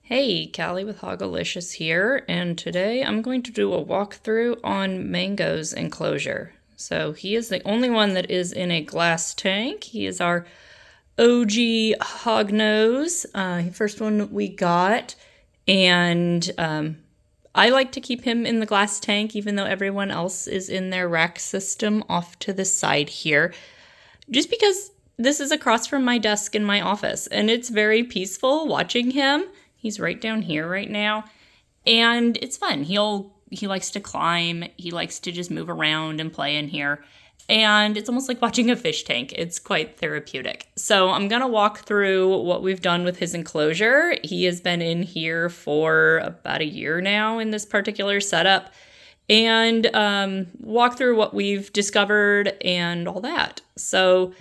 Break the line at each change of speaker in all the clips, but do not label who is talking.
Hey, Callie with Hogalicious here, and today I'm going to do a walkthrough on Mango's enclosure. So he is the only one that is in a glass tank. He is our OG hognose, first one we got, and I like to keep him in the glass tank even though everyone else is in their rack system off to the side here, just because this is across from my desk in my office, and it's very peaceful watching him. He's right down here right now, and it's fun. He likes to climb. He likes to just move around and play in here, and it's almost like watching a fish tank. It's quite therapeutic. So I'm gonna walk through what we've done with his enclosure. He has been in here for about a year now in this particular setup, and walk through what we've discovered and all that. So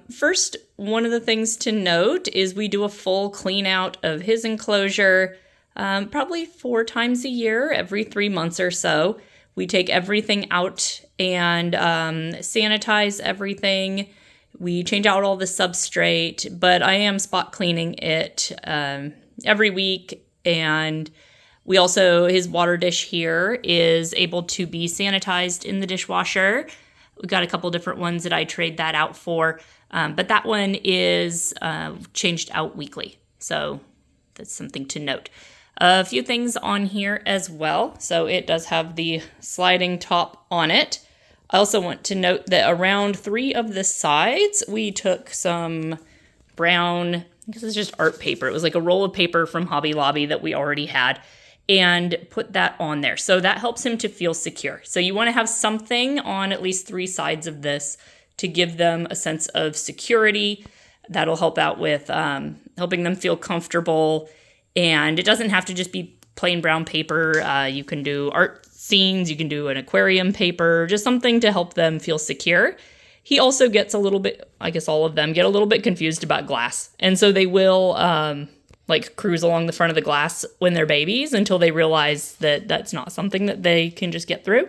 first, one of the things to note is we do a full clean out of his enclosure probably 4 times a year, every 3 months or so. We take everything out and sanitize everything. We change out all the substrate, but I am spot cleaning it every week. And we also, his water dish here is able to be sanitized in the dishwasher. We've got a couple different ones that I trade that out for, but that one is changed out weekly. So that's something to note. A few things on here as well. So it does have the sliding top on it. I also want to note that around 3 of the sides, we took some brown, I guess it's just art paper. It was like a roll of paper from Hobby Lobby that we already had, and put that on there. So that helps him to feel secure. So you want to have something on at least 3 sides of this to give them a sense of security. That'll help out with helping them feel comfortable. And it doesn't have to just be plain brown paper. You can do art scenes, you can do an aquarium paper, just something to help them feel secure. He also gets a little bit, I guess all of them get a little bit confused about glass. And so they will cruise along the front of the glass when they're babies until they realize that that's not something that they can just get through.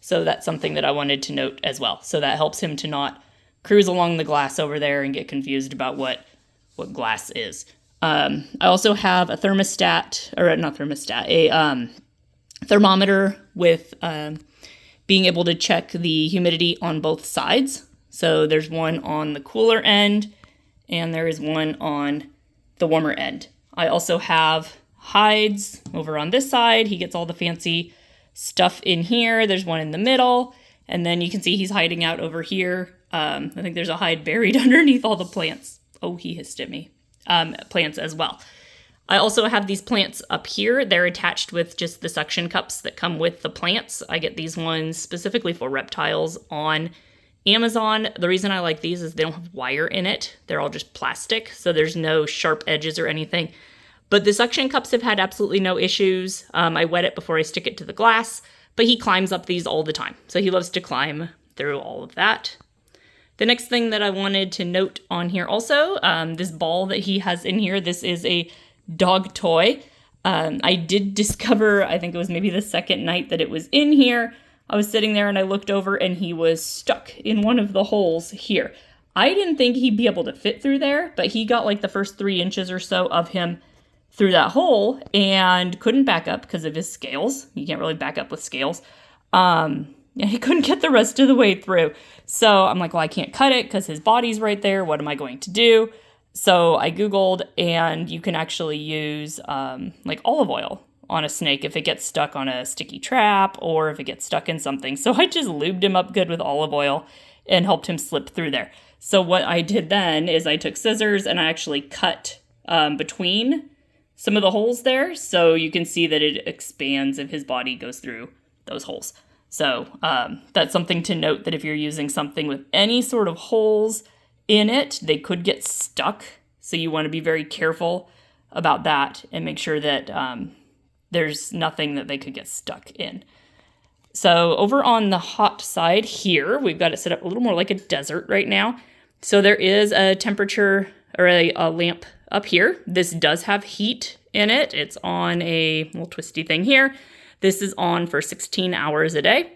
So that's something that I wanted to note as well. So that helps him to not cruise along the glass over there and get confused about what glass is. I also have a thermometer with being able to check the humidity on both sides. So there's one on the cooler end and there is one on the warmer end. I also have hides over on this side. He gets all the fancy stuff in here. There's one in the middle, and then you can see he's hiding out over here. I think there's a hide buried underneath all the plants. Oh, he hissed at me. Plants as well. I also have these plants up here. They're attached with just the suction cups that come with the plants. I get these ones specifically for reptiles on Amazon. The reason I like these is they don't have wire in it. They're all just plastic, so there's no sharp edges or anything. But the suction cups have had absolutely no issues. I wet it before I stick it to the glass, but he climbs up these all the time. So he loves to climb through all of that. The next thing that I wanted to note on here also, this ball that he has in here, this is a dog toy. I did discover, I think it was maybe the second night that it was in here, I was sitting there and I looked over and he was stuck in one of the holes here. I didn't think he'd be able to fit through there, but he got like the first 3 inches or so of him through that hole and couldn't back up because of his scales. You can't really back up with scales. And he couldn't get the rest of the way through. So I'm like, well, I can't cut it because his body's right there. What am I going to do? So I Googled, and you can actually use olive oil on a snake if it gets stuck on a sticky trap or if it gets stuck in something. So I just lubed him up good with olive oil and helped him slip through there. So what I did then is I took scissors and I actually cut between some of the holes there, so you can see that it expands if his body goes through those holes. So that's something to note, that if you're using something with any sort of holes in it, they could get stuck. So you want to be very careful about that and make sure that there's nothing that they could get stuck in. So over on the hot side here, we've got it set up a little more like a desert right now. So there is a temperature or a lamp up here. This does have heat in it. It's on a little twisty thing here. This is on for 16 hours a day.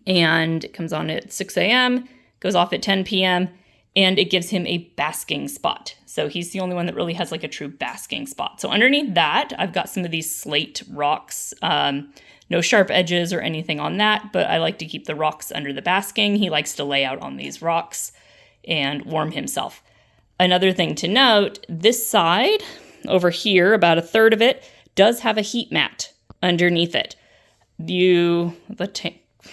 And it comes on at 6 a.m., goes off at 10 p.m., and it gives him a basking spot. So he's the only one that really has like a true basking spot. So underneath that, I've got some of these slate rocks. No sharp edges or anything on that, but I like to keep the rocks under the basking. He likes to lay out on these rocks and warm himself. Another thing to note, this side over here, about a third of it, does have a heat mat underneath it. The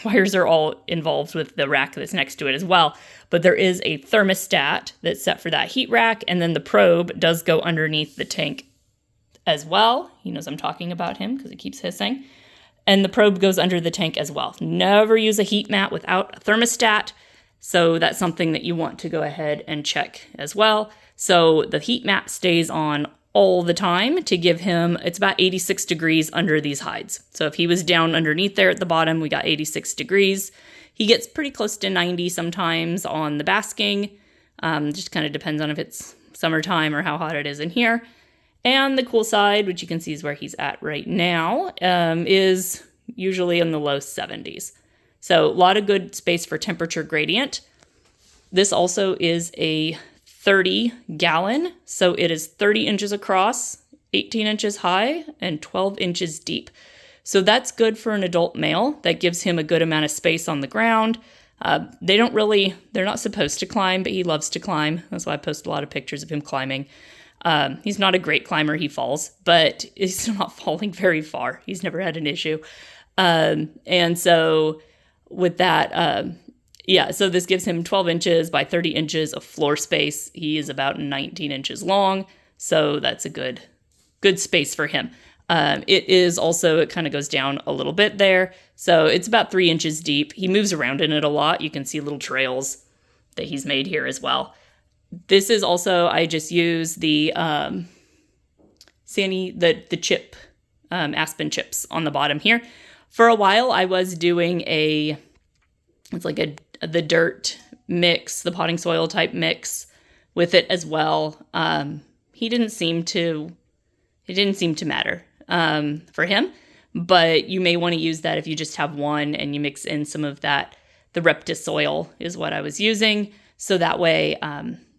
wires are all involved with the rack that's next to it as well, but there is a thermostat that's set for that heat rack, and then the probe does go underneath the tank as well. He knows I'm talking about him because he keeps hissing. And the probe goes under the tank as well. Never use a heat mat without a thermostat. So that's something that you want to go ahead and check as well. So the heat mat stays on all the time to give him, it's about 86 degrees under these hides. So if he was down underneath there at the bottom, we got 86 degrees. He gets pretty close to 90 sometimes on the basking. Just kind of depends on if it's summertime or how hot it is in here. And the cool side, which you can see is where he's at right now, is usually in the low 70s. So a lot of good space for temperature gradient. This also is a 30 gallon. So it is 30 inches across, 18 inches high, and 12 inches deep. So that's good for an adult male. That gives him a good amount of space on the ground. They're not supposed to climb, but he loves to climb. That's why I post a lot of pictures of him climbing. He's not a great climber, he falls, but he's not falling very far. He's never had an issue. And so with that, so this gives him 12 inches by 30 inches of floor space. He is about 19 inches long, so that's a good space for him. It kind of goes down a little bit there. So it's about 3 inches deep. He moves around in it a lot. You can see little trails that he's made here as well. This is also, I just use the chip, aspen chips on the bottom here. For a while, I was doing the dirt mix, the potting soil type mix with it as well. It didn't seem to matter for him, but you may want to use that if you just have one and you mix in some of that. The Reptis soil is what I was using. So that way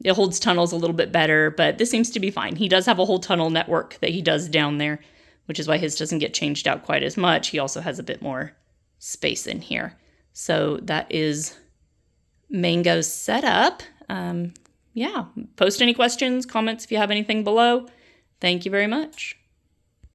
it holds tunnels a little bit better, but this seems to be fine. He does have a whole tunnel network that he does down there, which is why his doesn't get changed out quite as much. He also has a bit more space in here. So that is Mango's setup. Post any questions, comments if you have anything below. Thank you very much.